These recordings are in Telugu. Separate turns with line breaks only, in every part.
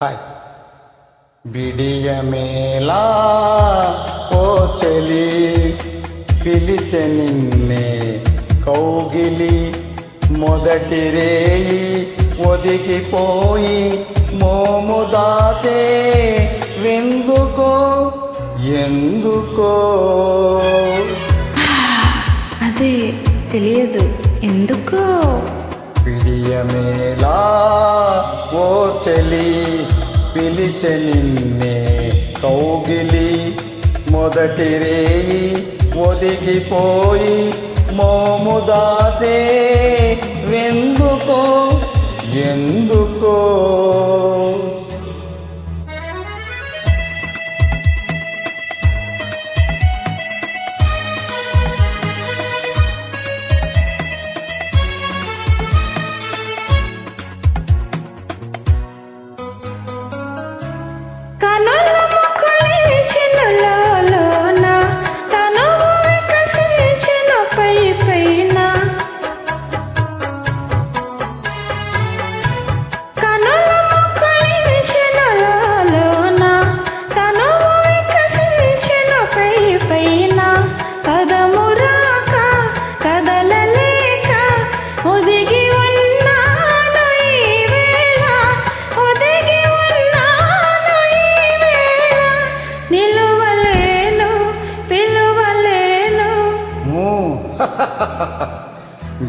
హాయ్. బిడియమేలా ఓ చెలి పిలిచె నిన్నే కౌగిలి మొదటి రేయి ఒదిగిపోయి మోము దాచే వెందుకో ఎందుకో
అదే తెలియదు ఎందుకో.
పిడియమేలా ఓ చెలి పిలిచె నిన్నే కౌగిలి మొదటి రేయి ఒదిగిపోయి మోము దాచే వెందుకో ఎందుకో.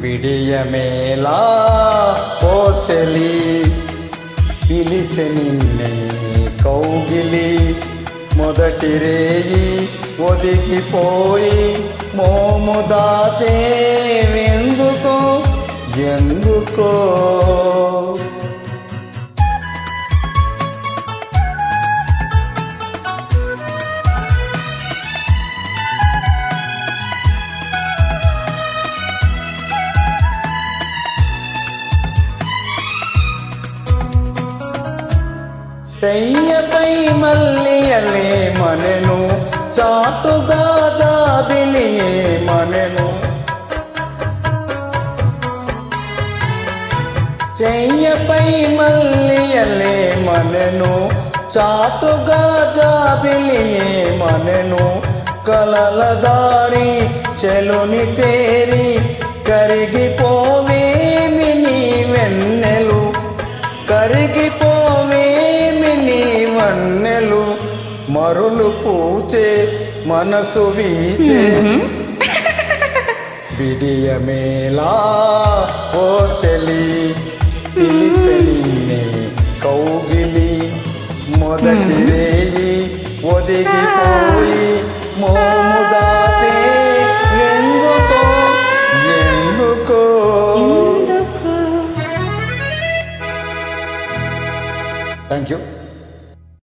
బిడియమేలా ఓ చెలి పిలిచె నిన్నే కౌగిలి మొదటి రేయి ఒదిగిపోయి మోము దాచే వెందుకో ఎందుకో. చెయ్యపై మల్లియలే మనెను చాటుగా జాబిలియే మనెను. చెయ్యపై మల్లియలే మనెను చాటుగా జాబిలియే మనెను. కలల దారి చెలుని చేరి కరిగిపోవేమి నీ వెన్నెలు కరిగిపోవేమి నీ వన్నెలు. మరులు పూచే మనసు వీచే బిడియమేలా ఓ చెలి పిలిచె నిన్నే కౌగిలి మొదటి రేయి ఒదిగిపోయి మోము దాచే ఎందుకో ఎందుకో. Thank you.